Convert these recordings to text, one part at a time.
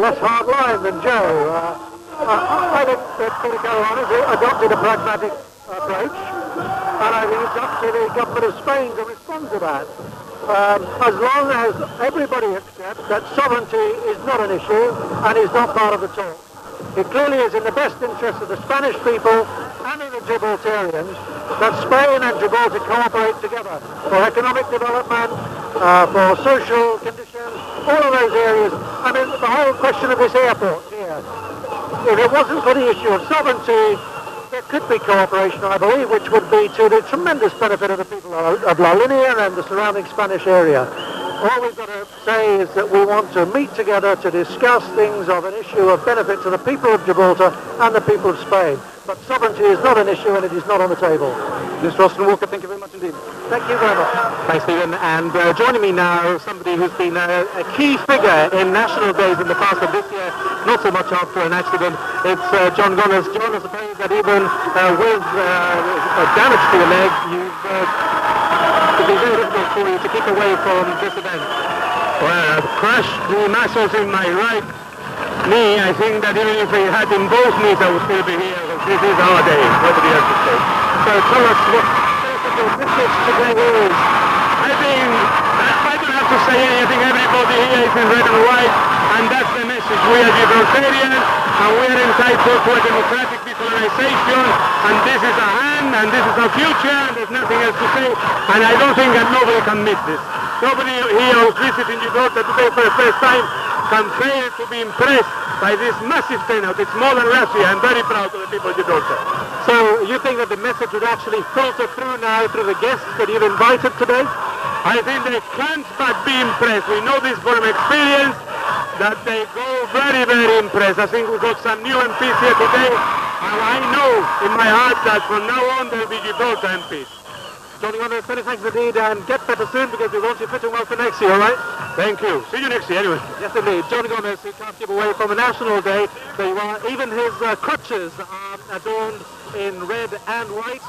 less hard line than Joe. I think that Peter Caruana has adopted a pragmatic approach, and I think it's up to the government of Spain to respond to that. As long as everybody accepts that sovereignty is not an issue and is not part of the talk. It clearly is in the best interest of the Spanish people and of the Gibraltarians that Spain and Gibraltar cooperate together for economic development, for social conditions, all of those areas. I mean, the whole question of this airport here, if it wasn't for the issue of sovereignty, there could be cooperation, I believe, which would be to the tremendous benefit of the people of La Linea and the surrounding Spanish area. All we've got to say is that we want to meet together to discuss things of an issue of benefit to the people of Gibraltar and the people of Spain. But sovereignty is not an issue and it is not on the table. Mr. Austin Walker, thank you very much indeed. Thank you very much. Thanks, Stephen. And joining me now, somebody who's been a key figure in national days in the past, and this year, not so much after an accident. It's John Gomez. John, I suppose that even with damage to your leg, it'd be very difficult for you to keep away from this event. Well, I've crushed the muscles in my right knee. I think that even if I had in both knees, I would still be here. This is our day. Nobody else to say. So tell us what the message today is. I think I don't have to say anything. Everybody here is in red and white, and that's the message. We are Gibraltarians, and we are entitled to a democratic decolonisation, and this is our hand, and this is our future, and there's nothing else to say. And I don't think that nobody can miss this. Nobody here who's visiting Gibraltar today for the first time can fail to be impressed by this massive turnout. It's more than last year. I'm very proud of the people of Gibraltar. So you think that the message would actually filter through now through the guests that you've invited today? I think they can't but be impressed. We know this from experience, that they go very, very impressed. I think we've got some new MPs here today, and I know in my heart that from now on there'll be Gibraltar MPs. Johnny Gomez, many thanks indeed, and get better soon because we want you fitting well for next year, all right? Thank you. See you next year anyway. Yes, indeed. Johnny Gomez, who can't keep away from a national day. There you are. Even his crutches are adorned in red and white.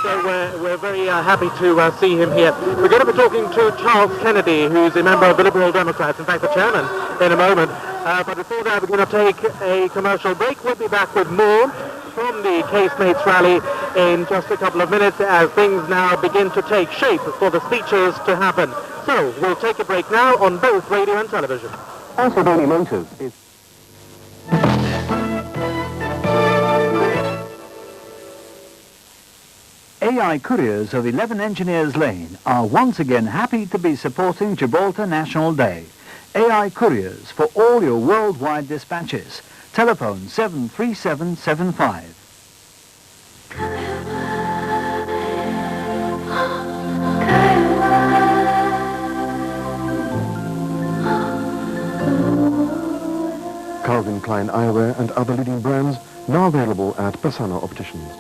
So we're very happy to see him here. We're going to be talking to Charles Kennedy, who's a member of the Liberal Democrats, in fact the chairman, in a moment. But before that, we're going to take a commercial break. We'll be back with more from the Casemates rally in just a couple of minutes as things now begin to take shape for the speeches to happen. So we'll take a break now on both radio and television. Also, Daily Motors is... AI couriers of 11 Engineers Lane are once again happy to be supporting Gibraltar National Day. AI couriers for all your worldwide dispatches. Telephone 73775. Calvin Klein eyewear and other leading brands now available at Bassano Opticians.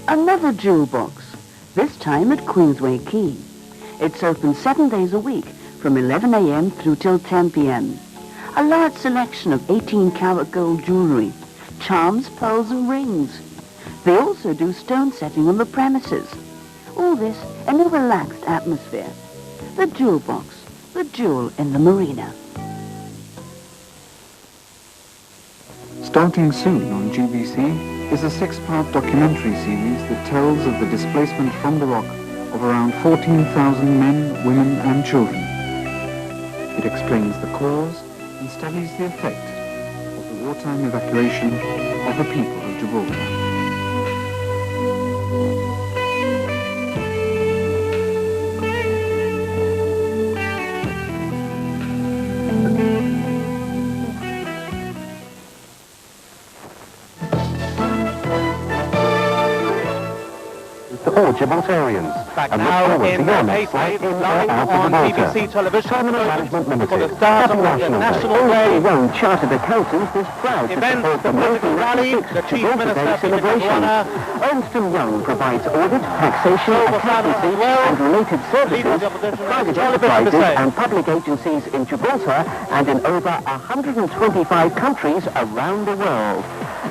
Another jewel box, this time at Queensway Quay. It's open 7 days a week from 11 a.m. through till 10 p.m. A large selection of 18-karat gold jewellery, charms, pearls and rings. They also do stone setting on the premises. All this in a relaxed atmosphere. The Jewel Box, the jewel in the marina. Starting soon on GBC is a 6-part documentary series that tells of the displacement from the rock of around 14,000 men, women and children. It explains the cause and studies the effect of the wartime evacuation of the people of Gibraltar. All Gibraltarians. Back now in Casemates, live on BBC television for the start of the National Day. Young chartered accountants is proud Events, the political rally, the Chief Minister celebration. Ernst & Young provides audit, taxation, accountancy and related services to private enterprises and public agencies in Gibraltar and in over 125 countries around the world.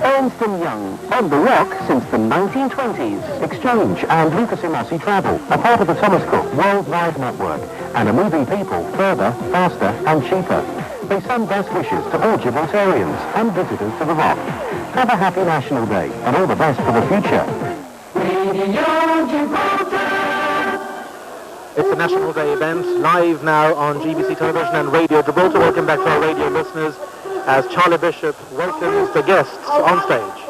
Ernst & Young, on the Rock since the 1920s. Exchange and Lucas Imasi Travel, a part of the Thomas Cook Worldwide Network, and are moving people further, faster and cheaper. They send best wishes to all Gibraltarians and visitors to the Rock. Have a happy National Day and all the best for the future. It's a National Day event, live now on GBC Television and Radio Gibraltar. Welcome back to our radio listeners as Charlie Bishop welcomes the guests on stage.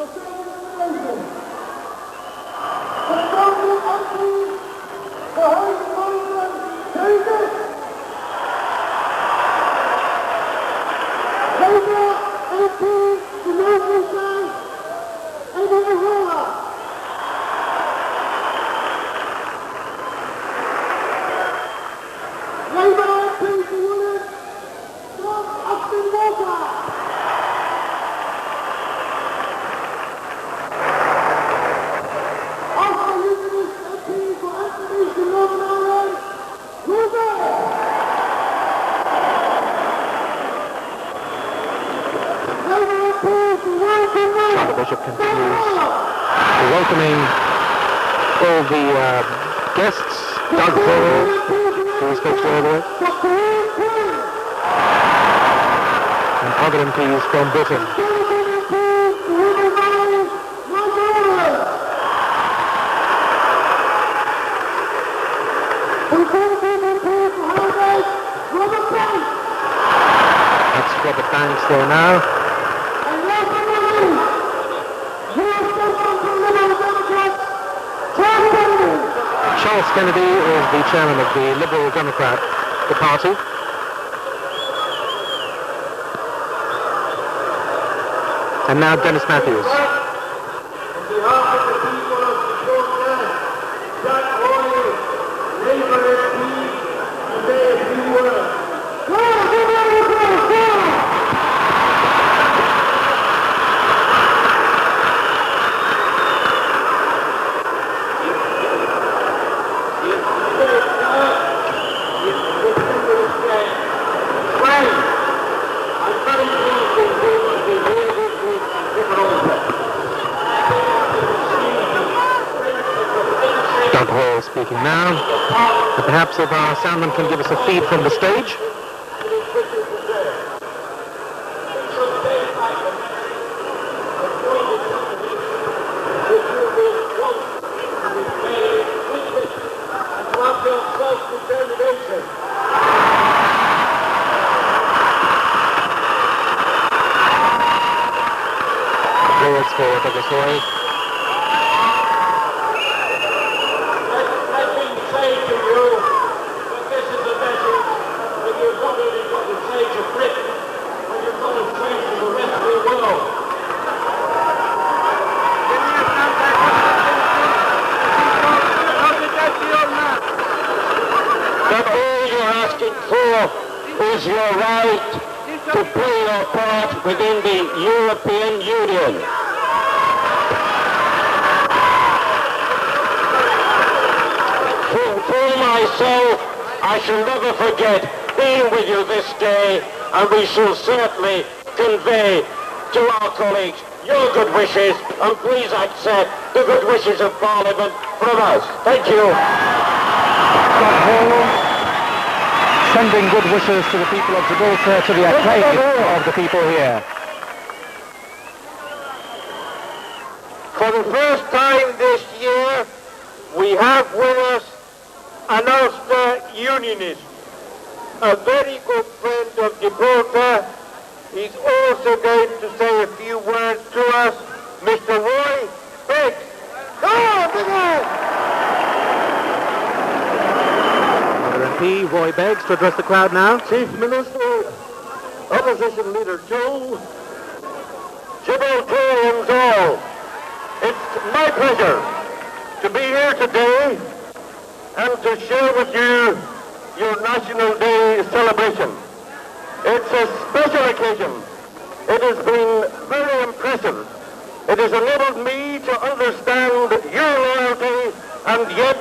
Bishop continues welcoming all the guests. Doug Hall, who we spoke to earlier, and other MPs from Britain. That's Robert Banks there now. Charles Kennedy is the chairman of the Liberal Democrat Party. And now Dennis Matthews. On behalf of the people of Gibraltar, Jack Royal, Labour MP, to say a few words. Doug Hall speaking now. And perhaps if our soundman can give us a feed from the stage. Words for Douglas Roy. Is your right to play your part within the European Union. For myself, I shall never forget being with you this day, and we shall certainly convey to our colleagues your good wishes, and please accept the good wishes of Parliament from us. Thank you. Sending good wishes to the people of Gibraltar, to the acclaim of the people here. For the first time this year, we have with us an Ulster Unionist, a very good friend of Gibraltar. He's also going to say a few words to us, Mr. Roy Beggs. MP Roy Beggs to address the crowd now. Chief Minister, Opposition Leader Joe, Gibraltarians all, it's my pleasure to be here today and to share with you your National Day celebration. It's a special occasion. It has been very impressive. It has enabled me to understand your loyalty and yet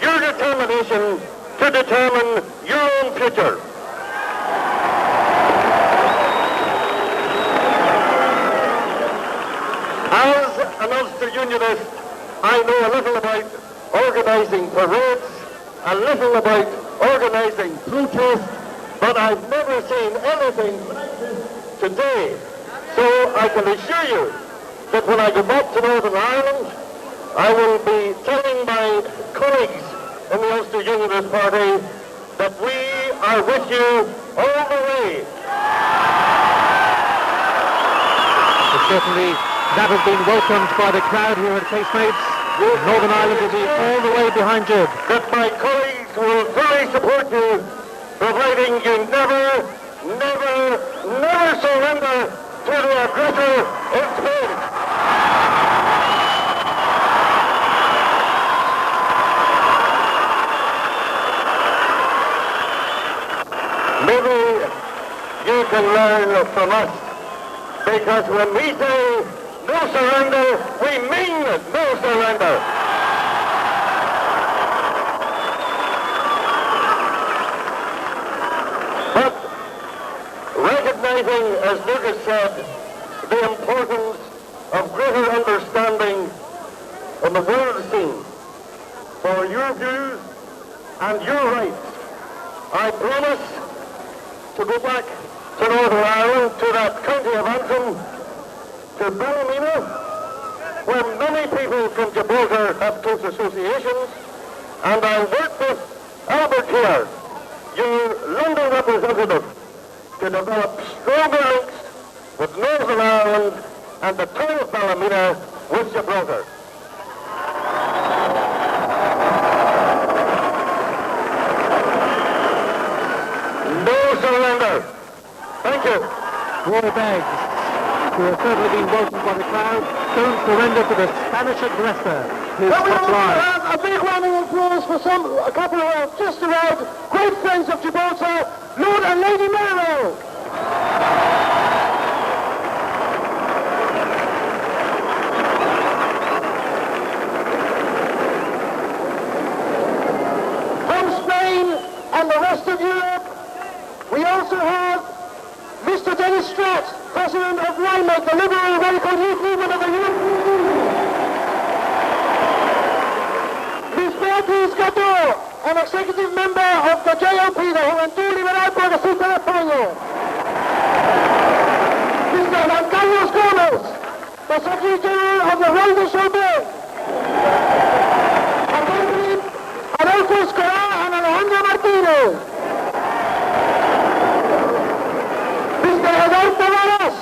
your determination to determine your own future. Ulster Unionist, I know a little about organising parades, a little about organising protests, but I've never seen anything like this today. So I can assure you that when I go back to Northern Ireland, I will be telling my colleagues in the Ulster Unionist Party that we are with you all the way. Certainly that has been welcomed by the crowd here at Casemates. Northern Ireland will be all the way behind you. That my colleagues will fully support you, providing you never, never, never surrender to the aggressor in Spain. Maybe you can learn from us, because when we say no surrender, we mean no surrender. But recognizing, as Lucas said, the importance of greater understanding on the world scene for your views and your rights, I promise to go back to Northern Ireland, to that county of Antrim, to Ballymena, where many people from Gibraltar have close associations, and I'll work with Albert here, your London representative, to develop stronger links with Northern Ireland and the town of Ballymena with Gibraltar. No surrender. Thank you. War bags, who have certainly been welcomed by the crowd, don't surrender to the Spanish aggressor. His Can we top also line. have a big round of applause for a couple of just arrived great friends of Gibraltar, Lord and Lady Merrill. From Spain and the rest of Europe, we also have Mr. Dennis Stratt, President of RIMEC, the Liberal Radical Youth Movement of the European Union. Ms. Beatriz Gato, an executive member of the JOP, the Juventud Liberal Progresista de España. Mr. Juan Carlos Gómez, the Secretary General of the Ronda de Sorbet. Accompanied Adolfo Escobar and Alejandro Martínez. Mr. Adolfo Varas.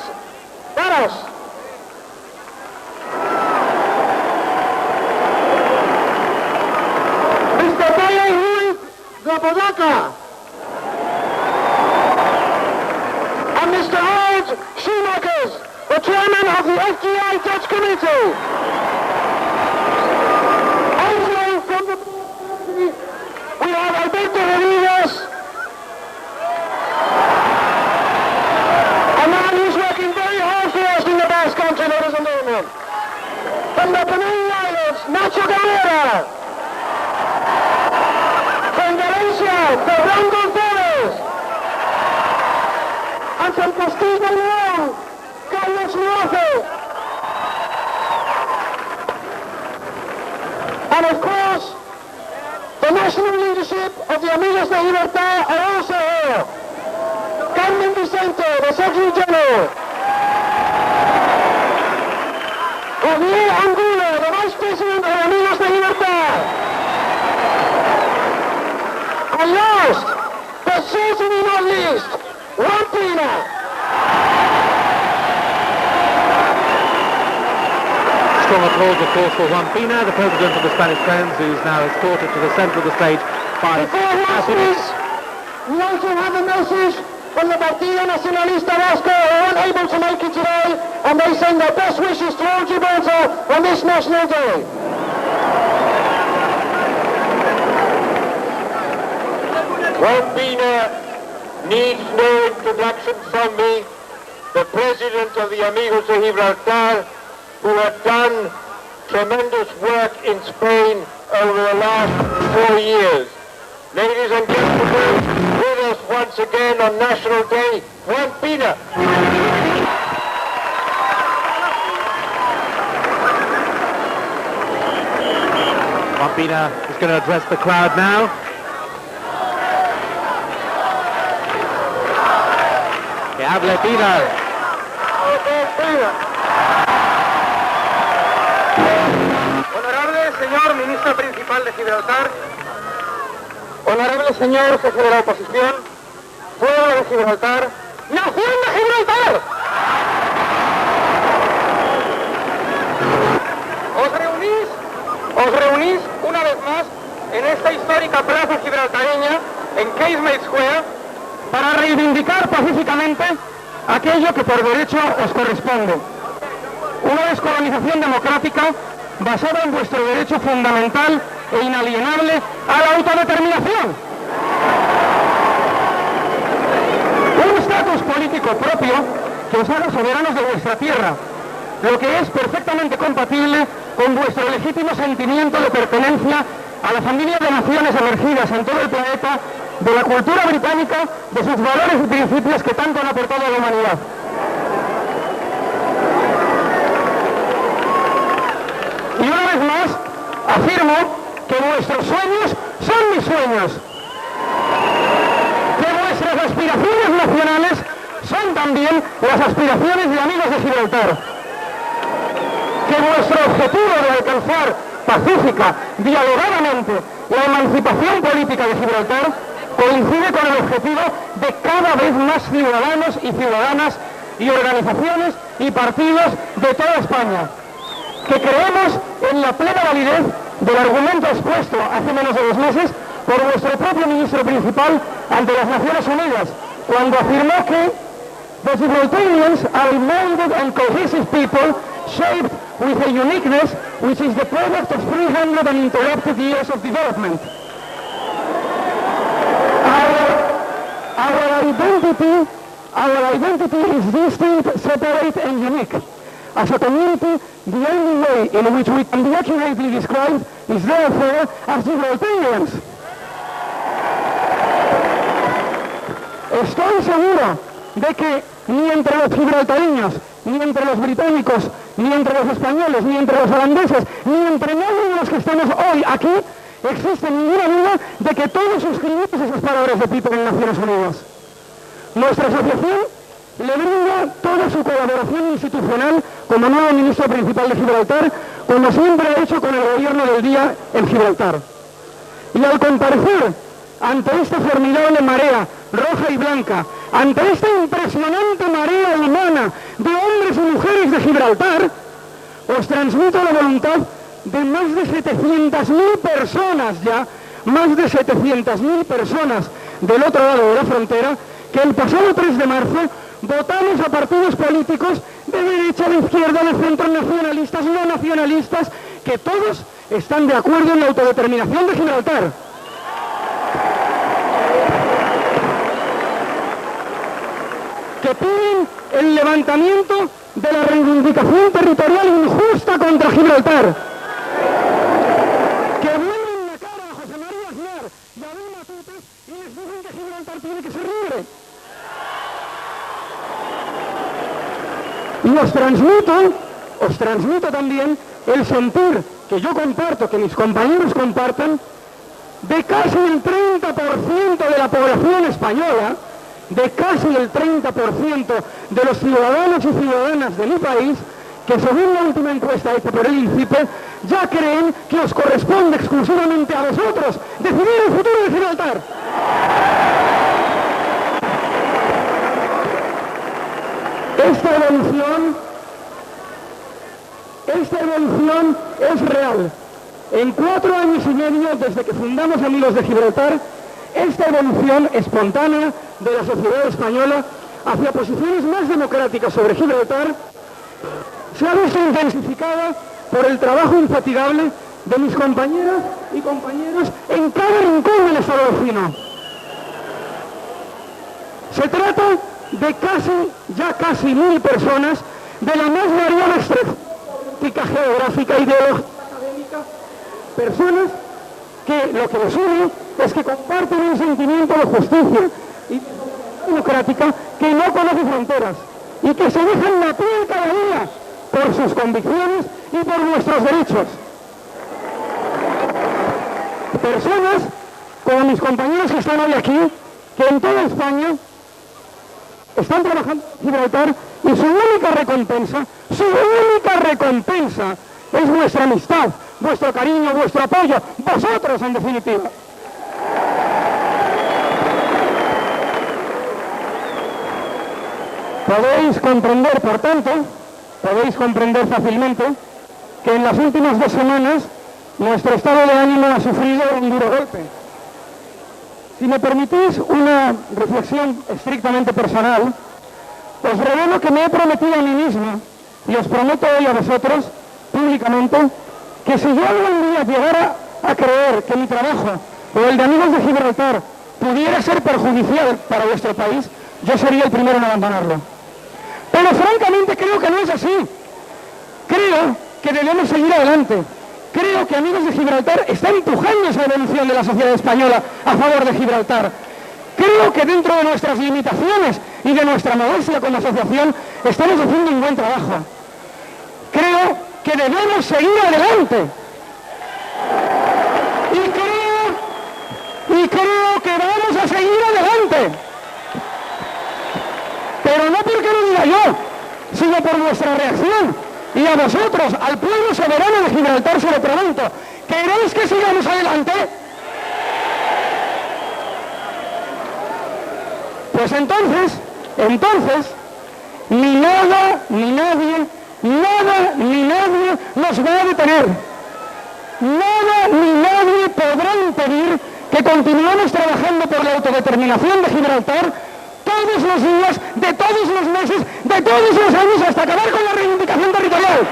Mr. Valle Ruiz Zapodaca. And Mr. George Schumacher, the chairman of the FGI Dutch Committee. Also from the we have Alberto Rodriguez, a man who's working very hard for us in the Basque Country, ladies and gentlemen. From the Panay Islands, Nacho Cabrera. From Valencia, Ferran González. And from Castilla y León, Carlos Luace. And of course, the national leadership of the Amigos de Libertad are also here. Carmen Vicente, the Secretary General. Javier Angulo, the Vice President of Amigos de Libertad. And last, but certainly not least, Juan Pina. Strong applause, of course, for Juan Pina, the president of the Spanish Friends, who's now escorted to the centre of the stage by... Before he speaks, we also have a message from the Partido Nacionalista Vasco, who are unable to make it today, and they send their best wishes to all Gibraltar on this National Day. Juan Pina needs no introduction from me, the president of the Amigos de Gibraltar, who have done tremendous work in Spain over the last 4 years. Ladies and gentlemen, with us once again on National Day, Juan Pina. Pina is going to address the crowd now. Que hable Pina. Honorable señor ministro principal de Gibraltar, honorable señor jefe de la oposición, pueblo de Gibraltar, nación de Gibraltar. Os reunís una vez más en esta histórica plaza gibraltareña, en Keynote Square, para reivindicar pacíficamente aquello que por derecho os corresponde. Una descolonización democrática basada en vuestro derecho fundamental e inalienable a la autodeterminación. Un estatus político propio que os haga soberanos de vuestra tierra, lo que es perfectamente compatible con vuestro legítimo sentimiento de pertenencia a la familia de naciones emergidas en todo el planeta, de la cultura británica, de sus valores y principios que tanto han aportado a la humanidad. Y una vez más, afirmo que vuestros sueños son mis sueños, que vuestras aspiraciones nacionales son también las aspiraciones de amigos de Gibraltar, que vuestro objetivo de alcanzar pacífica, dialogadamente, la emancipación política de Gibraltar coincide con el objetivo de cada vez más ciudadanos y ciudadanas y organizaciones y partidos de toda España, que creemos en la plena validez del argumento expuesto hace menos de 2 meses por vuestro propio ministro principal ante las Naciones Unidas, cuando afirmó que the Gibraltarians are a molded and cohesive people shaped with a uniqueness which is the product of 300 uninterrupted years of development. Our identity is distinct, separate and unique. As a community, the only way in which we can be accurately described is therefore as Gibraltarians. Estoy seguro de que ni entre los gibraltareños, ni entre los británicos, ni entre los españoles, ni entre los holandeses, ni entre nadie de los que estamos hoy aquí, existe ninguna duda de que todos suscribimos esas palabras de Peter en Naciones Unidas. Nuestra asociación le brinda toda su colaboración institucional como nuevo ministro principal de Gibraltar, como siempre ha hecho con el gobierno del día en Gibraltar. Y al comparecer ante esta formidable marea roja y blanca, ante esta impresionante marea humana de hombres y mujeres de Gibraltar, os transmito la voluntad de más de 700.000 personas ya, más de 700.000 personas del otro lado de la frontera, que el pasado 3 de marzo votamos a partidos políticos de derecha, de izquierda, de centro, nacionalistas, no nacionalistas, que todos están de acuerdo en la autodeterminación de Gibraltar. Que piden el levantamiento de la reivindicación territorial injusta contra Gibraltar. Que vuelven la cara a José María Aznar y a Abel Matute y les dicen que Gibraltar tiene que ser libre. Y os transmito también el sentir que yo comparto, que mis compañeros comparten, de casi el 30% de la población española, de casi el 30% de los ciudadanos y ciudadanas de mi país, que según la última encuesta hecha por el INCIPE, ya creen que os corresponde exclusivamente a vosotros decidir el futuro de Gibraltar. Esta evolución es real. En 4 años y medio, desde que fundamos Amigos de Gibraltar, esta evolución espontánea de la sociedad española hacia posiciones más democráticas sobre Gibraltar se ha visto intensificada por el trabajo infatigable de mis compañeras y compañeros en cada rincón del estado vecino. Se trata de casi 1.000 personas de la más variada estrategia geográfica, ideológica, académica, personas que lo que les une es que comparten un sentimiento de justicia y democrática que no conoce fronteras y que se dejan la piel cada día por sus convicciones y por nuestros derechos. personas, como mis compañeros que están hoy aquí, que en toda España están trabajando en Gibraltar y su única recompensa es vuestra amistad, vuestro cariño, vuestro apoyo, vosotros en definitiva. Podéis comprender, por tanto, podéis comprender fácilmente que en las últimas 2 semanas nuestro estado de ánimo ha sufrido un duro golpe. Si me permitís una reflexión estrictamente personal, os revelo que me he prometido a mí mismo, y os prometo hoy a vosotros, públicamente, que si yo algún día llegara a creer que mi trabajo o el de Amigos de Gibraltar pudiera ser perjudicial para vuestro país, yo sería el primero en abandonarlo. Pero francamente creo que no es así. Creo que debemos seguir adelante. Creo que Amigos de Gibraltar está empujando esa evolución de la sociedad española a favor de Gibraltar. Creo que dentro de nuestras limitaciones y de nuestra modestia como asociación estamos haciendo un buen trabajo. Creo que debemos seguir adelante. Y creo que vamos a seguir adelante. Pero no porque lo diga yo, sino por nuestra reacción. Y a vosotros, al pueblo soberano de Gibraltar, se lo pregunto, ¿queréis que sigamos adelante? Pues entonces, ni nada, ni nadie nos va a detener. Nada ni nadie podrá impedir que continuemos trabajando por la autodeterminación de Gibraltar todos los días, de todos los meses, de todos los años, hasta acabar con la reivindicación territorial.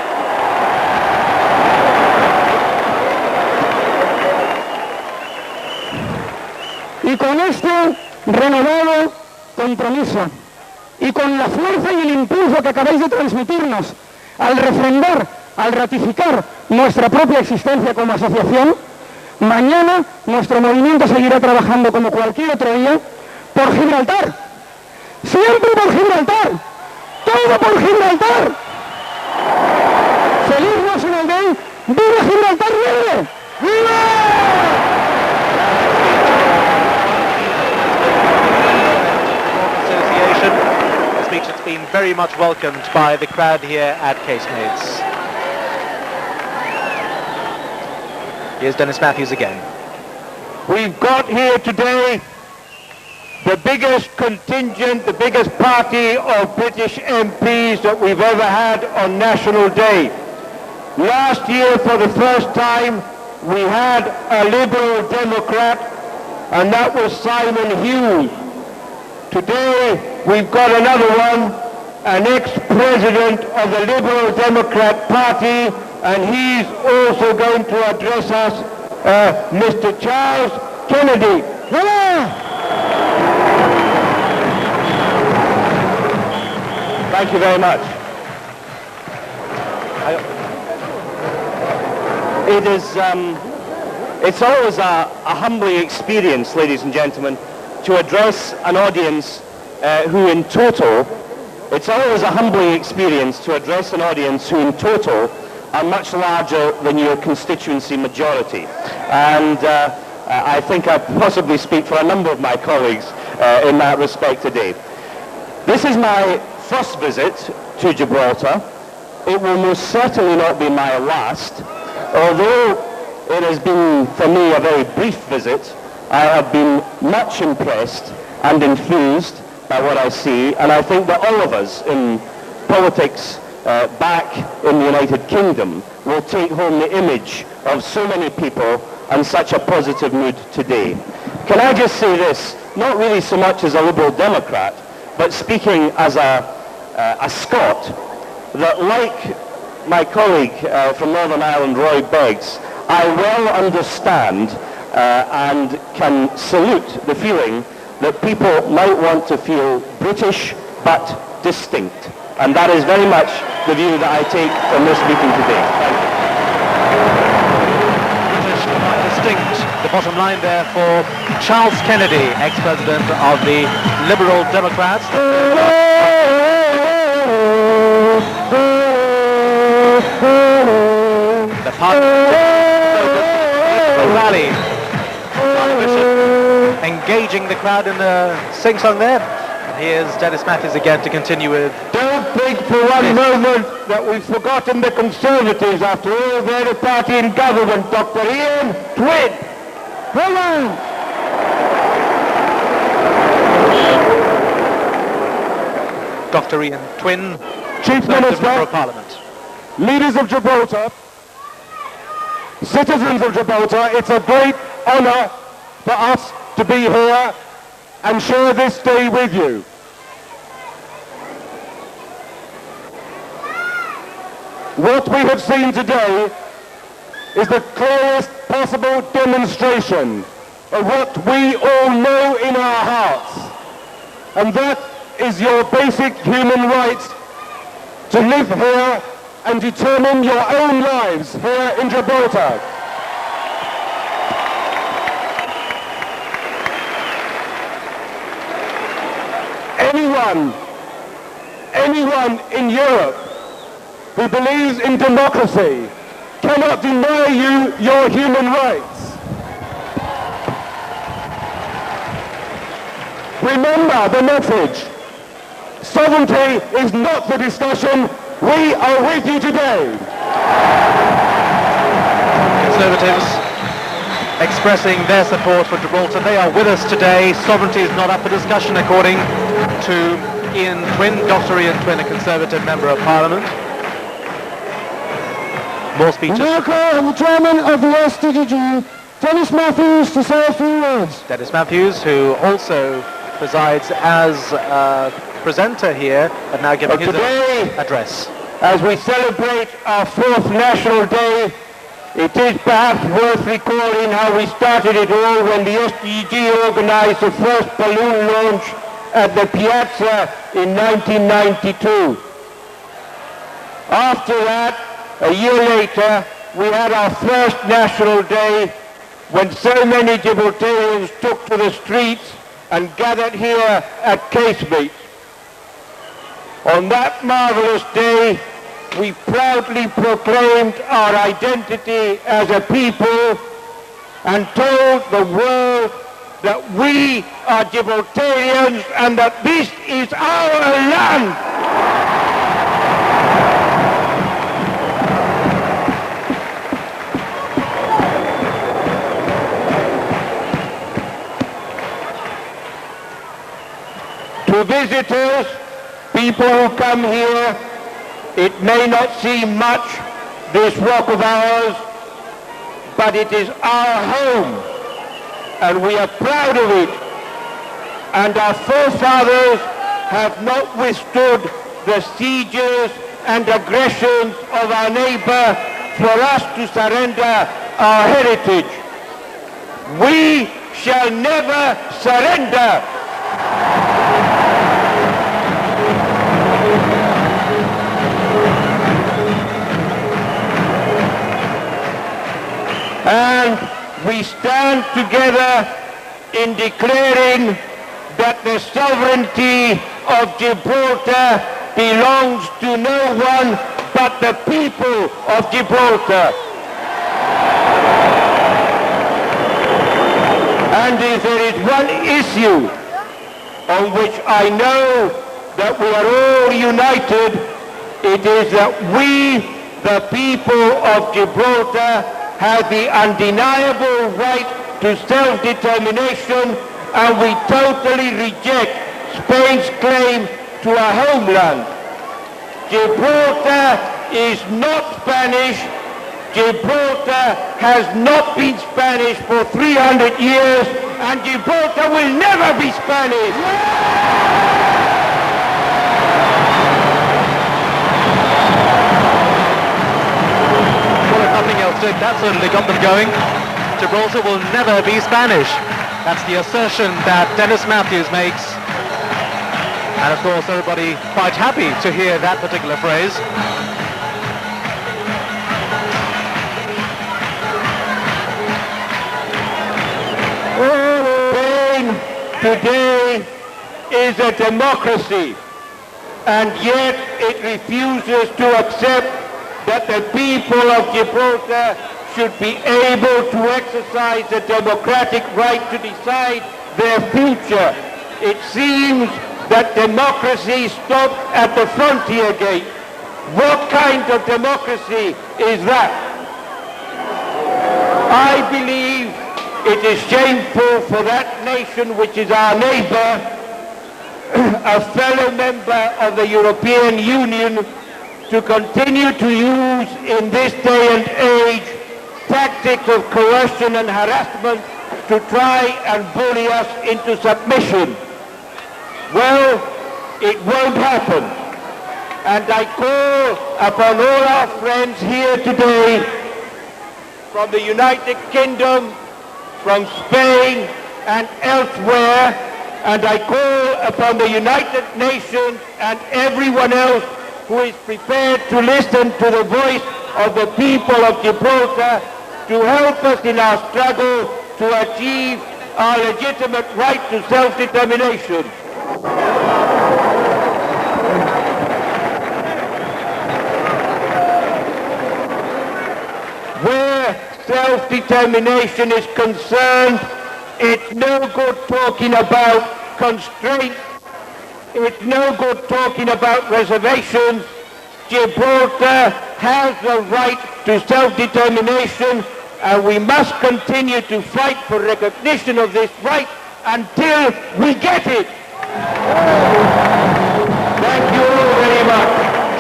Y con este renovado compromiso, y con la fuerza y el impulso que acabáis de transmitirnos, al refrendar, al ratificar nuestra propia existencia como asociación, mañana nuestro movimiento seguirá trabajando como cualquier otro día por Gibraltar. Siempre por Gibraltar, todo por Gibraltar. ¡Feliz National Day! ¡Viva Gibraltar libre! ¡Viva! Association, a speech that's been very much welcomed by the crowd here at Keynote. Here's Dennis Matthews again. We've got here today the biggest contingent, the biggest party of British MPs that we've ever had on National Day. Last year, for the first time, we had a Liberal Democrat, and that was Simon Hughes. Today, we've got another one, an ex-president of the Liberal Democrat Party, and he's also going to address us, Mr. Charles Kennedy. Thank you very much. It's always a humbling experience, ladies and gentlemen, to address an audience who in total are much larger than your constituency majority. And I think I possibly speak for a number of my colleagues in that respect today. This is my first visit to Gibraltar. It will most certainly not be my last. Although it has been for me a very brief visit, I have been much impressed and enthused by what I see, and I think that all of us in politics back in the United Kingdom will take home the image of so many people and such a positive mood today. Can I just say this, not really so much as a Liberal Democrat, but speaking as a Scot, that like my colleague from Northern Ireland, Roy Beggs, I well understand and can salute the feeling that people might want to feel British but distinct. And that is very much the view that I take from this meeting today. Thank you. British but distinct. The bottom line there for Charles Kennedy, ex-president of the Liberal Democrats. The party rally engaging the crowd in a sing-song there. And here's Dennis Matthews again to continue with... Don't think for one moment that we've forgotten the Conservatives. After all, they're a party in government. Dr. Ian Twin. Hello. Dr. Ian Twin, Chief Member Minister, of Parliament. leaders of Gibraltar, citizens of Gibraltar, it's a great honour for us to be here and share this day with you. What we have seen today is the clearest possible demonstration of what we all know in our hearts, and that is your basic human rights to live here and determine your own lives here in Gibraltar. Anyone in Europe who believes in democracy cannot deny you your human rights. Remember the message. Sovereignty is not the discussion. We are with you today. Conservatives expressing their support for Gibraltar. They are with us today. Sovereignty is not up for discussion, according to Ian Twin, Dr. Ian Twin, a Conservative Member of Parliament. More speeches. Now call the Chairman of the SDG, Dennis Matthews, to say a few words. Dennis Matthews, who also presides as presenter here, and now giving his address. As we celebrate our 4th National Day, it is perhaps worth recalling how we started it all when the SDG organised the first balloon launch at the Piazza in 1992. After that, a year later, we had our first National Day when so many Gibraltarians took to the streets and gathered here at Casemates. On that marvellous day, we proudly proclaimed our identity as a people and told the world that we are Gibraltarians and that this is our land. To visitors, people who come here, it may not seem much, this rock of ours, but it is our home, and we are proud of it. And our forefathers have not withstood the sieges and aggressions of our neighbor for us to surrender our heritage. We shall never surrender. And we stand together in declaring that the sovereignty of Gibraltar belongs to no one but the people of Gibraltar. And if there is one issue on which I know that we are all united, it is that we, the people of Gibraltar, have the undeniable right to self-determination, and we totally reject Spain's claim to a homeland. Gibraltar is not Spanish. Gibraltar has not been Spanish for 300 years, and Gibraltar will never be Spanish. Nothing else did. That certainly got them going. Gibraltar will never be Spanish. That's the assertion that Dennis Matthews makes. And of course everybody quite happy to hear that particular phrase. Spain today is a democracy, and yet it refuses to accept that the people of Gibraltar should be able to exercise the democratic right to decide their future. It seems that democracy stopped at the frontier gate. What kind of democracy is that? I believe it is shameful for that nation which is our neighbor, a fellow member of the European Union, to continue to use in this day and age tactics of coercion and harassment to try and bully us into submission. Well, it won't happen. And I call upon all our friends here today from the United Kingdom, from Spain and elsewhere, and I call upon the United Nations and everyone else who is prepared to listen to the voice of the people of Gibraltar to help us in our struggle to achieve our legitimate right to self-determination. Where self-determination is concerned, it's no good talking about constraint. It's no good talking about reservations. Gibraltar has the right to self-determination, and we must continue to fight for recognition of this right until we get it. Thank you all very much.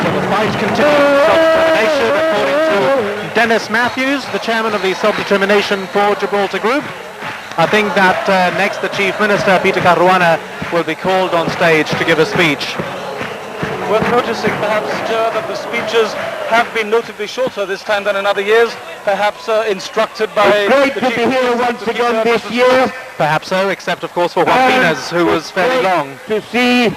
So the fight continues. Self-determination, according to Dennis Matthews, the chairman of the Self-Determination for Gibraltar Group. I think that next the Chief Minister, Peter Caruana, will be called on stage to give a speech. Worth noticing, perhaps, Joe, that the speeches have been notably shorter this time than in other years, perhaps instructed by... It's great to be here once again this year. Perhaps so, except, of course, for Juan Pines, who was fairly long. To see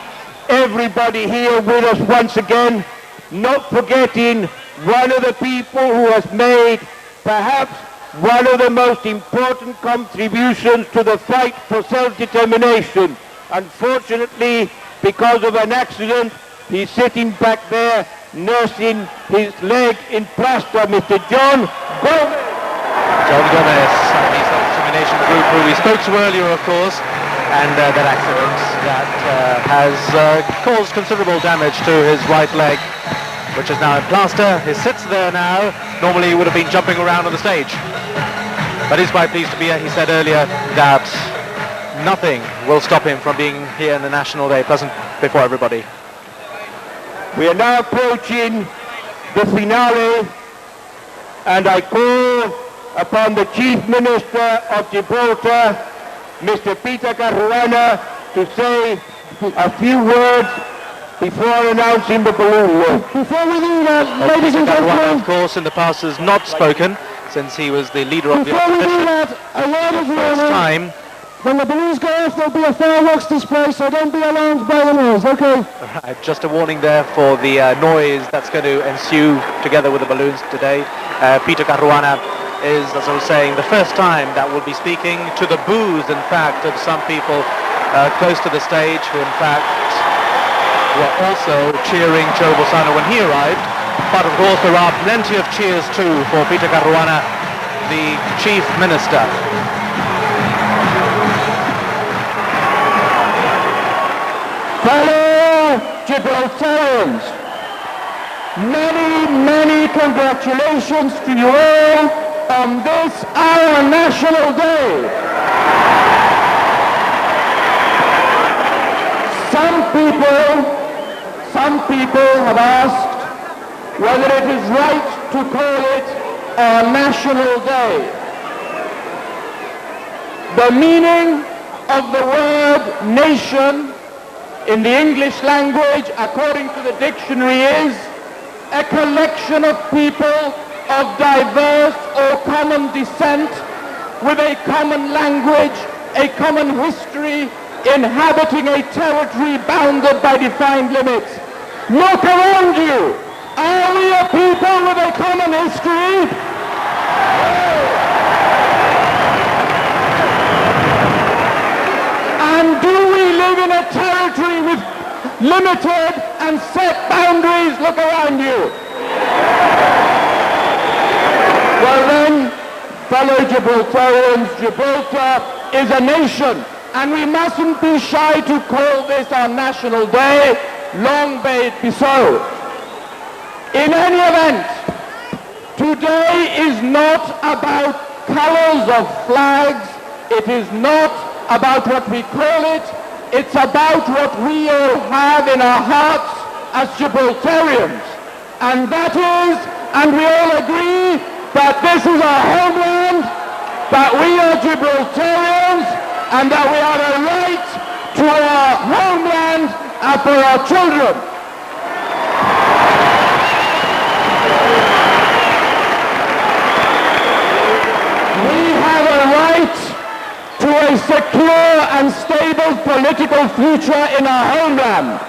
everybody here with us once again, not forgetting one of the people who has made perhaps one of the most important contributions to the fight for self-determination. Unfortunately, because of an accident, he's sitting back there nursing his leg in plaster, Mr. John Gomez. John Gomez, the Self-Determination Group, who we spoke to earlier, of course, and that accident that has caused considerable damage to his right leg, which is now in plaster. He sits there now. Normally he would have been jumping around on the stage. But he's quite pleased to be here. He said earlier that nothing will stop him from being here in the National Day present before everybody. We are now approaching the finale, and I call upon the Chief Minister of Gibraltar, Mr. Peter Caruana, to say a few words before announcing the balloon. Before we do that, ladies and gentlemen, of course, in the past has not spoken since he was the leader of the before we do opposition. that, a word of warning. Time. When the balloons go off, there'll be a fireworks display, so don't be alarmed by the noise, okay? Right, just a warning there for the noise that's going to ensue together with the balloons today. Peter Caruana is, as I was saying, the first time that we'll be speaking to the boos, in fact, of some people close to the stage who, in fact, were also cheering Joe Bolsonaro when he arrived. But, of course, there are plenty of cheers, too, for Peter Caruana, the Chief Minister. Fellow Gibraltarians, many, many congratulations to you all on this, our National Day. Some people have asked whether it is right to call it our National Day. The meaning of the word nation in the English language, according to the dictionary, is a collection of people of diverse or common descent with a common language, a common history, inhabiting a territory bounded by defined limits. Look around you. Are we a people with a common history? And do we live in a territory with limited and set boundaries? Look around you. Well then, fellow Gibraltarians, Gibraltar is a nation. And we mustn't be shy to call this our national day, long may it be so. In any event, today is not about colors of flags. It is not about what we call it. It's about what we all have in our hearts as Gibraltarians. And that is, and we all agree, that this is our homeland, that we are Gibraltarians, and that we have a right to our homeland and for our children. We have a right to a secure and stable political future in our homeland.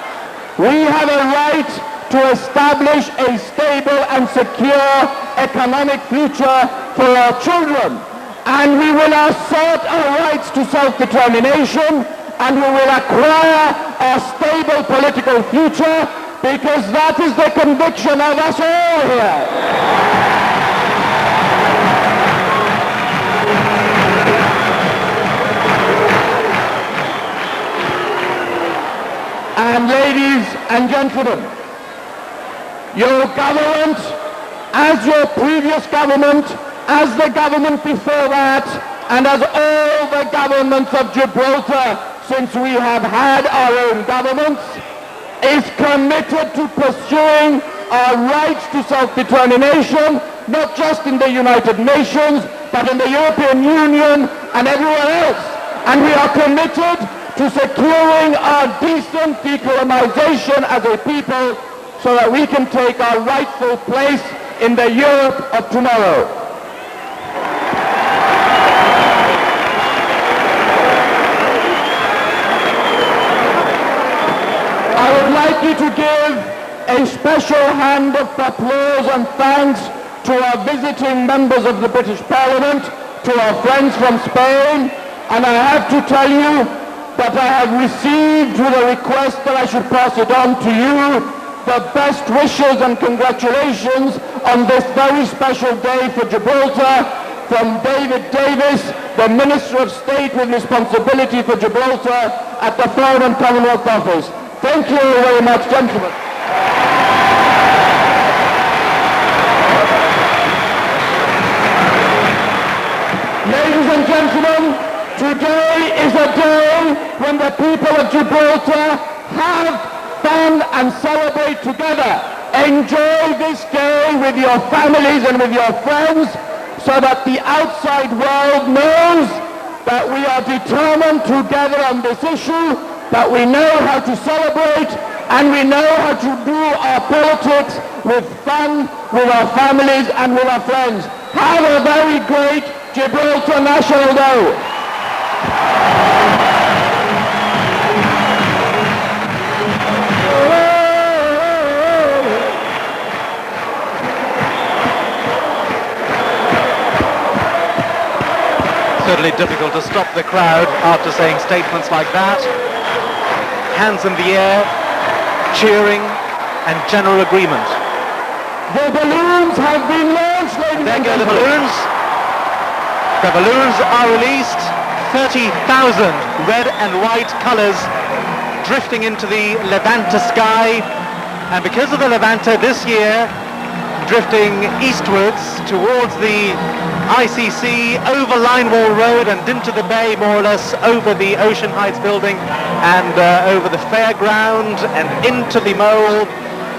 We have a right to establish a stable and secure economic future for our children. And we will assert our rights to self-determination, and we will acquire a stable political future, because that is the conviction of us all here. And ladies and gentlemen, your government, as your previous government, as the government before that, and as all the governments of Gibraltar since we have had our own governments, is committed to pursuing our rights to self-determination, not just in the United Nations, but in the European Union and everywhere else. And we are committed to securing our decent decolonization as a people, so that we can take our rightful place in the Europe of tomorrow. I would like you to give a special hand of applause and thanks to our visiting members of the British Parliament, to our friends from Spain, and I have to tell you that I have received with a request that I should pass it on to you the best wishes and congratulations on this very special day for Gibraltar from David Davis, the Minister of State with responsibility for Gibraltar at the Foreign and Commonwealth Office. Thank you very much, gentlemen. Ladies and gentlemen, today is a day when the people of Gibraltar have fun and celebrate together. Enjoy this day with your families and with your friends, so that the outside world knows that we are determined together on this issue, that we know how to celebrate, and we know how to do our politics with fun, with our families and with our friends. Have a very great Gibraltar National Day. Certainly difficult to stop the crowd after saying statements like that. Hands in the air, cheering, and general agreement. The balloons have been launched, ladies and gentlemen. There go the balloons. The balloons are released. 30,000 red and white colours drifting into the Levante sky. And because of the Levante this year, drifting eastwards towards the ICC, over Linewall Road and into the bay, more or less, over the Ocean Heights building and over the fairground and into the mole,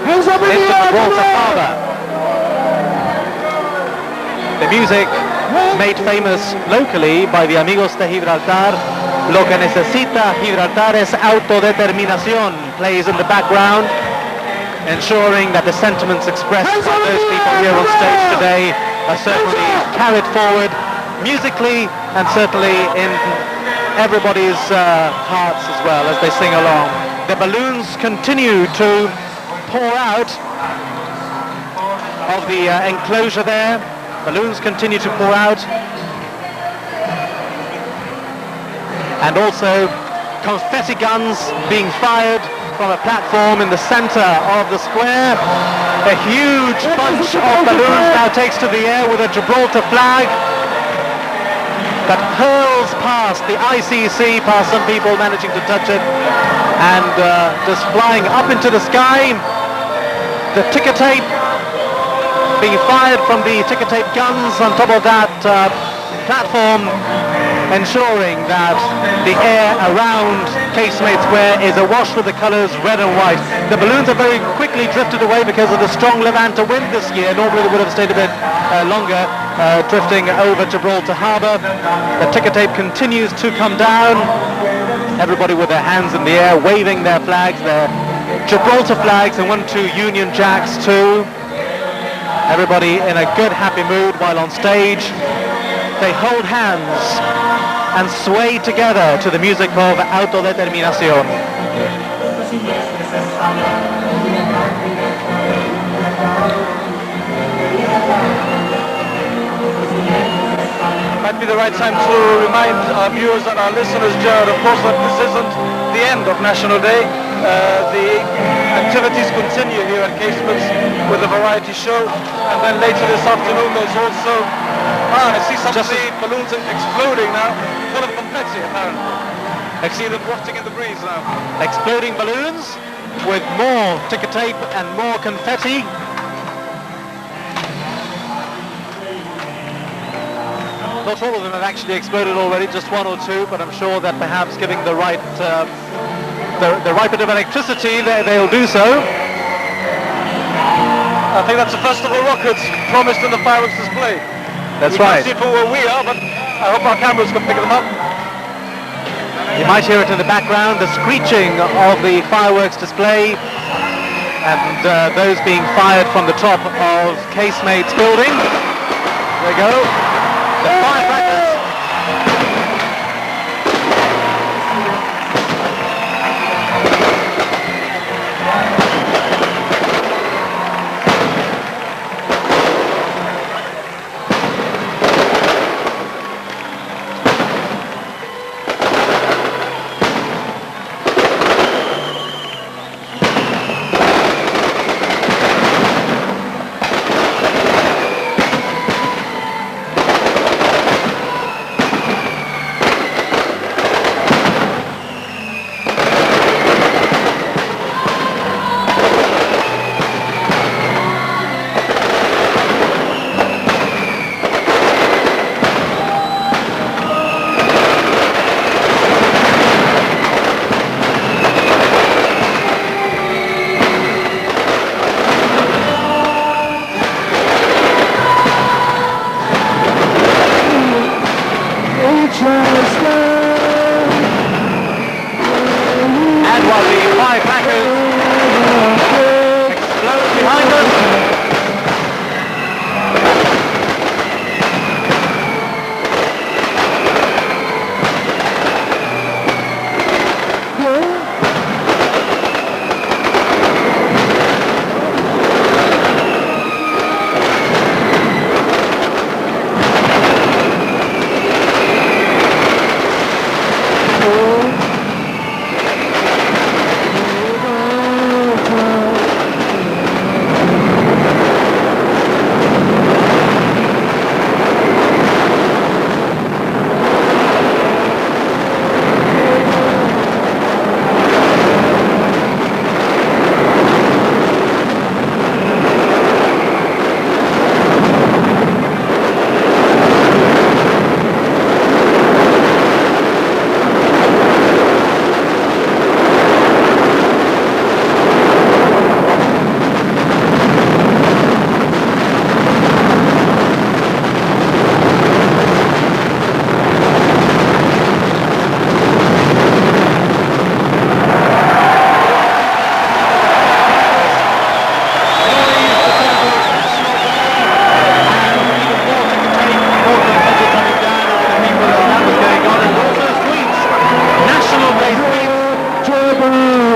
into Gibraltar Harbour. The music made famous locally by the Amigos de Gibraltar, Lo que necesita Gibraltar es autodeterminación, plays in the background, ensuring that the sentiments expressed by those people here on stage today are certainly carried forward musically and certainly in everybody's hearts as well as they sing along. The balloons continue to pour out of the enclosure there. Balloons continue to pour out. And also confetti guns being fired from a platform in the center of the square. A huge bunch of balloons now takes to the air with a Gibraltar flag. that hurls past the ICC, past some people managing to touch it, and just flying up into the sky. The ticker tape being fired from the ticker tape guns on top of that platform, ensuring that the air around Casemate Square is awash with the colours red and white. The balloons are very quickly drifted away because of the strong Levanta wind this year. Normally they would have stayed a bit longer, drifting over Gibraltar Harbour. The ticker tape continues to come down. Everybody with their hands in the air, waving their flags, their Gibraltar flags, and 1, 2 Union Jacks too. Everybody in a good, happy mood while on stage. They hold hands and sway together to the music of Autodeterminación. Might be the right time to remind our viewers and our listeners, Jared, of course, that this isn't the end of National Day. The activities continue here at Casements with a variety show, and then later this afternoon there's also, I see some of the balloons exploding now, full of confetti apparently. I see them wafting in the breeze now. Exploding balloons with more ticker tape and more confetti. Not all of them have actually exploded already, just 1 or 2, but I'm sure that perhaps giving the right bit of electricity, they'll do so. I think that's the festival rockets promised in the fireworks display. That's right. We can't see from where we are, but I hope our cameras can pick them up. You might hear it in the background, the screeching of the fireworks display, and those being fired from the top of Casemate's building. There you go. The firecrackers.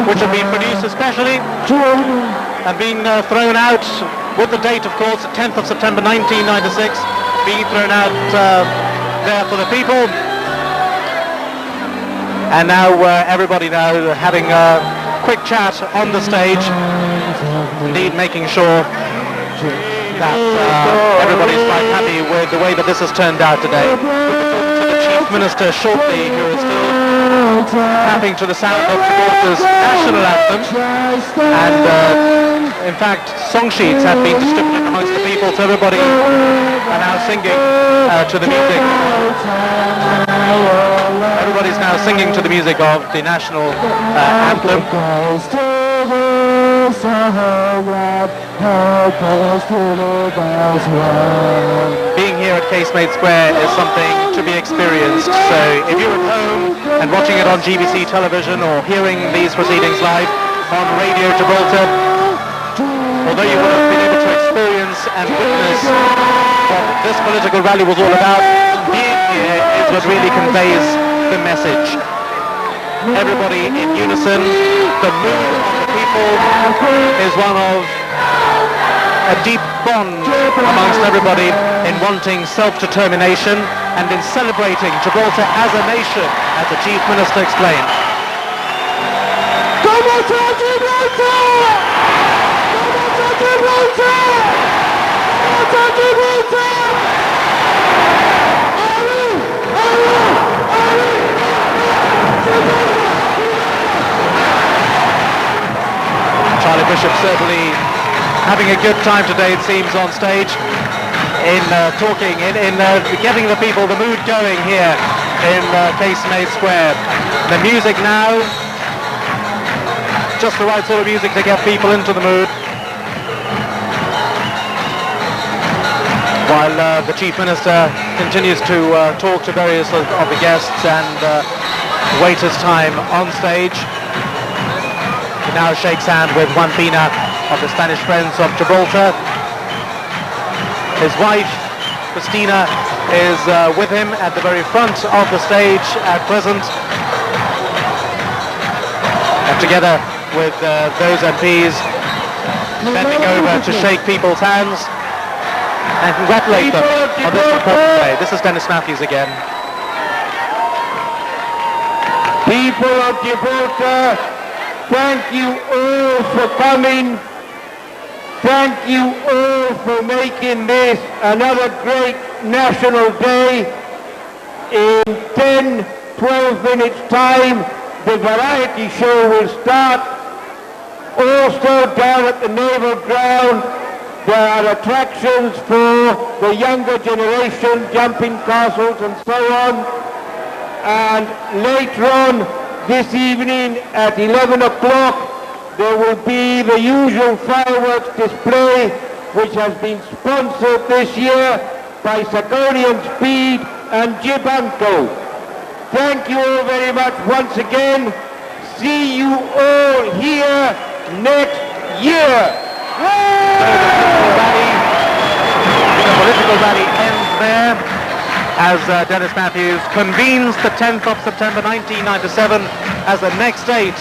which have been produced especially and being thrown out with the date, of course, 10th of September 1996, being thrown out there for the people. And now everybody now having a quick chat on the stage, indeed making sure that everybody's quite happy with the way that this has turned out today. To the Minister shortly, who is still tapping to the sound of Gibraltar's national anthem. And in fact, song sheets have been distributed amongst the people, so everybody are now singing to the music. Everybody's now singing to the music of the national anthem. Being here at Casemate Square is something to be experienced, so if you're at home and watching it on GBC television or hearing these proceedings live on Radio Gibraltar, although you would have been able to experience and witness what this political rally was all about, being here is what really conveys the message. Everybody in unison, the mood of the people is one of a deep bond amongst everybody in wanting self-determination and in celebrating Gibraltar as a nation, as the Chief Minister explained. Gibraltar! Gibraltar! Gibraltar! Gibraltar! Gibraltar! Charlie Bishop certainly having a good time today, it seems, on stage in talking, in getting the people, the mood going here in Casemate Square. The music now, just the right sort of music to get people into the mood. While the Chief Minister continues to talk to various of the guests and wait his time on stage. He now shakes hand with Juan Pina of the Spanish Friends of Gibraltar. His wife, Christina, is with him at the very front of the stage at present. And together with those MPs bending over to shake people's hands and congratulate them on this important day. This is Dennis Matthews again. People of Gibraltar, thank you all for coming. Thank you all for making this another great national day. In 10-12 minutes time, the variety show will start. Also down at the Naval Ground, there are attractions for the younger generation, jumping castles and so on. And later on this evening at 11 o'clock, there will be the usual fireworks display, which has been sponsored this year by Sagonian Speed and Gibanco. Thank you all very much once again. See you all here next year. The political rally ends there as Dennis Matthews convenes the 10th of September 1997 as the next date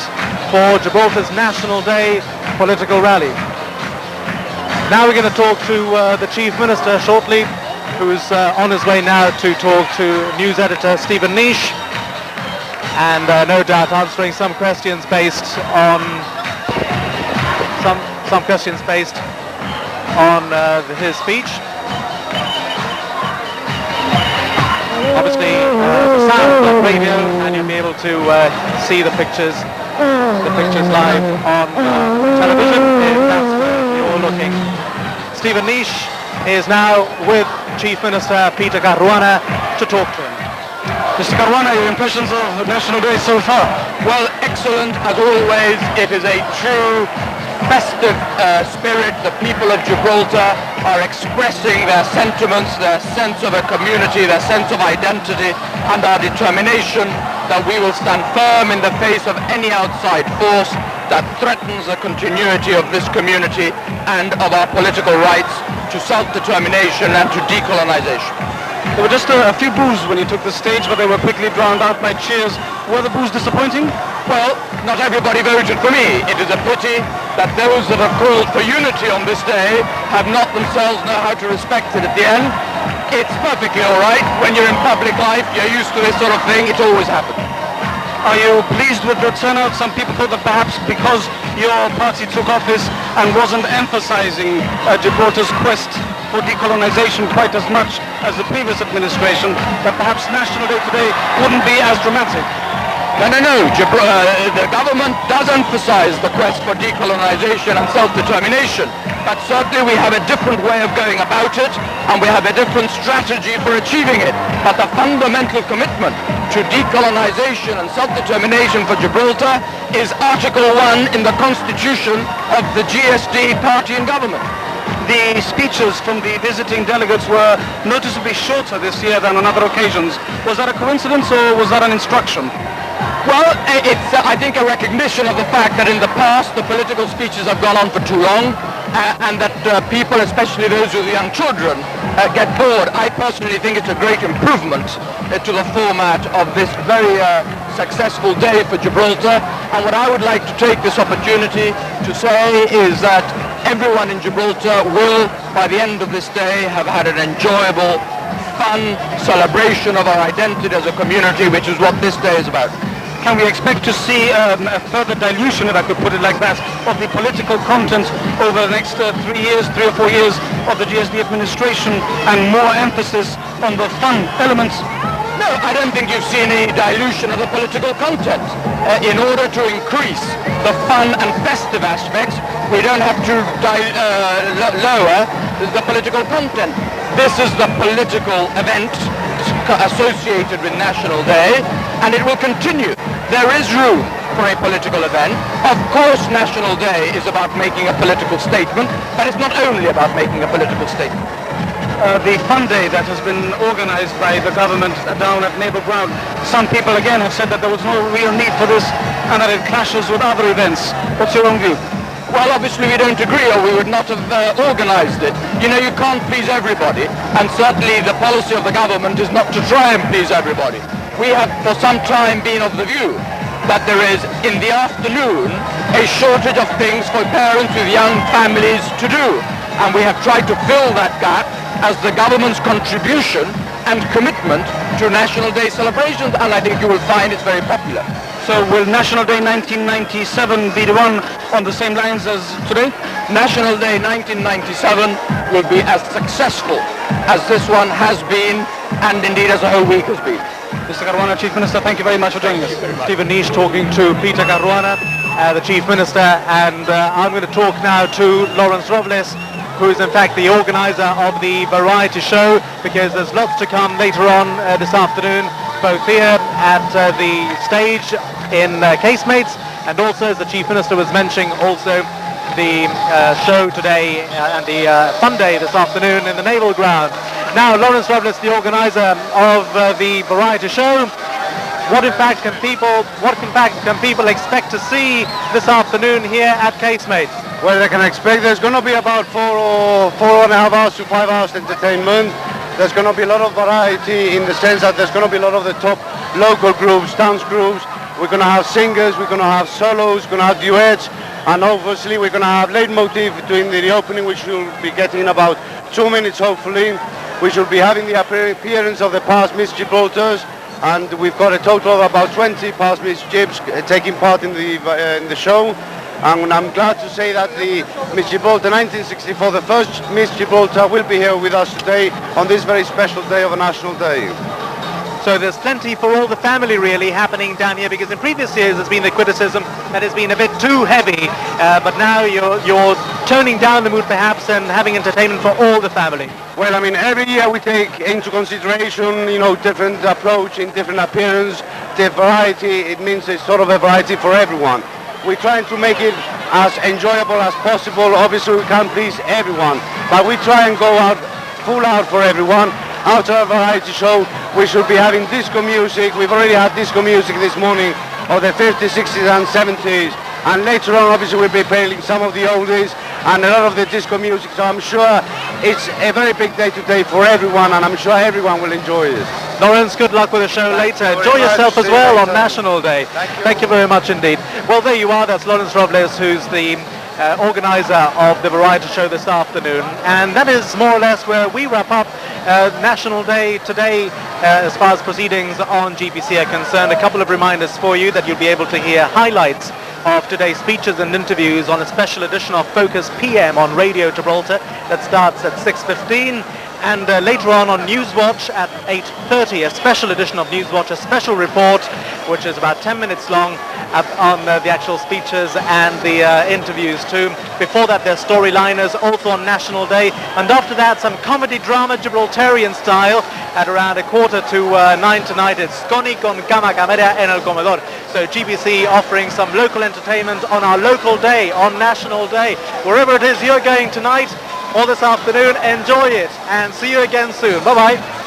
for Gibraltar's National Day political rally. Now we're going to talk to the Chief Minister shortly, who's on his way now to talk to news editor Stephen Nish, and no doubt answering some questions based on some questions based on his speech. Obviously, the sound of radio, and you'll be able to see the pictures live on television if that's where you're looking. Stephen Nish is now with Chief Minister Peter Caruana to talk to him. Mr. Caruana, your impressions of National Day so far? Well, excellent as always. It is a true festive spirit. The people of Gibraltar are expressing their sentiments, their sense of a community, their sense of identity, and our determination that we will stand firm in the face of any outside force that threatens the continuity of this community and of our political rights to self-determination and to decolonization. There were just a few boos when you took the stage, but they were quickly drowned out by cheers. Were the boos disappointing? Well, not everybody voted for me. It is a pity that those that have called for unity on this day have not themselves know how to respect it at the end. It's perfectly all right. When you're in public life, you're used to this sort of thing. It always happens. Are you pleased with the turnout? Some people thought that perhaps because your party took office and wasn't emphasizing Gibraltar's quest for decolonization quite as much as the previous administration, that perhaps National Day today wouldn't be as dramatic? No. The government does emphasize the quest for decolonization and self-determination, but certainly we have a different way of going about it, and we have a different strategy for achieving it. But the fundamental commitment to decolonization and self-determination for Gibraltar is Article 1 in the Constitution of the GSD party in government. The speeches from the visiting delegates were noticeably shorter this year than on other occasions. Was that a coincidence or was that an instruction? Well, it's, I think, a recognition of the fact that in the past the political speeches have gone on for too long, and that people, especially those with young children, get bored. I personally think it's a great improvement to the format of this very successful day for Gibraltar, and what I would like to take this opportunity to say is that everyone in Gibraltar will, by the end of this day, have had an enjoyable, fun celebration of our identity as a community, which is what this day is about. Can we expect to see a further dilution, if I could put it like that, of the political content over the next 3 or 4 years of the GSD administration, and more emphasis on the fun elements? No, I don't think you've seen any dilution of the political content. In order to increase the fun and festive aspects, we don't have to lower the political content. This is the political event associated with National Day, and it will continue. There is room for a political event. Of course, National Day is about making a political statement, but it's not only about making a political statement. The fun day that has been organized by the government down at Naval Ground, some people again have said that there was no real need for this and that it clashes with other events. What's your own view? Well, obviously we don't agree, or we would not have organized it. You know, you can't please everybody, and certainly the policy of the government is not to try and please everybody. We have for some time been of the view that there is, in the afternoon, a shortage of things for parents with young families to do. And we have tried to fill that gap as the government's contribution and commitment to National Day celebrations, and I think you will find it's very popular. So will National Day 1997 be the one on the same lines as today? National Day 1997 will be as successful as this one has been, and indeed as the whole week has been. Mr. Caruana, Chief Minister, thank you very much for joining us. Stephen Nish talking to Peter Caruana, the Chief Minister, and I'm going to talk now to Lawrence Robles, who is in fact the organizer of the variety show, because there's lots to come later on this afternoon, both here at the stage in Casemates, and also, as the Chief Minister was mentioning, also the show today and the fun day this afternoon in the Naval Ground. Now, Lawrence Robles, the organizer of the variety show, what in fact can people expect to see this afternoon here at Casemates? Well, they can expect there's going to be about 4.5 hours to 5 hours entertainment. There's going to be a lot of variety in the sense that there's going to be a lot of the top local groups, dance groups. We're going to have singers, we're going to have solos, we're going to have duets, and obviously we're going to have leitmotiv during the opening, which we'll be getting in about 2 minutes, hopefully. We should be having the appearance of the past Miss Gibraltars, and we've got a total of about 20 past Miss Gibs taking part in the show. And I'm glad to say that the Miss Gibraltar 1964, the first Miss Gibraltar, will be here with us today on this very special day of a National Day. So there's plenty for all the family really happening down here, because in previous years there's been the criticism that it's been a bit too heavy, but now you're toning down the mood perhaps and having entertainment for all the family. Well, I mean, every year we take into consideration, you know, different approach in different appearance, the variety. It means it's sort of a variety for everyone. We're trying to make it as enjoyable as possible. Obviously we can't please everyone, but we try and go out full out for everyone. After our variety show, we should be having disco music. We've already had disco music this morning of the 50s, 60s and 70s. And later on, obviously, we'll be playing some of the oldies and a lot of the disco music. So I'm sure it's a very big day today for everyone, and I'm sure everyone will enjoy it. Lawrence, good luck with the show later. Enjoy yourself as well on National Day. Thank you very much indeed. Well, there you are. That's Lawrence Robles, who's the organizer of the variety show this afternoon, and that is more or less where we wrap up National Day today as far as proceedings on GPC are concerned. A couple of reminders for you that you'll be able to hear highlights of today's speeches and interviews on a special edition of Focus PM on Radio Gibraltar that starts at 6:15. And later on Newswatch at 8:30, a special edition of Newswatch, a special report, which is about 10 minutes long, on the actual speeches and the interviews too. Before that, there's storyliners, also on National Day. And after that, some comedy drama, Gibraltarian style, at around 8:45 tonight. It's Sconi con Cama Camera en el Comedor. So GBC offering some local entertainment on our local day, on National Day. Wherever it is you're going tonight, or this afternoon, enjoy it and see you again soon. Bye-bye.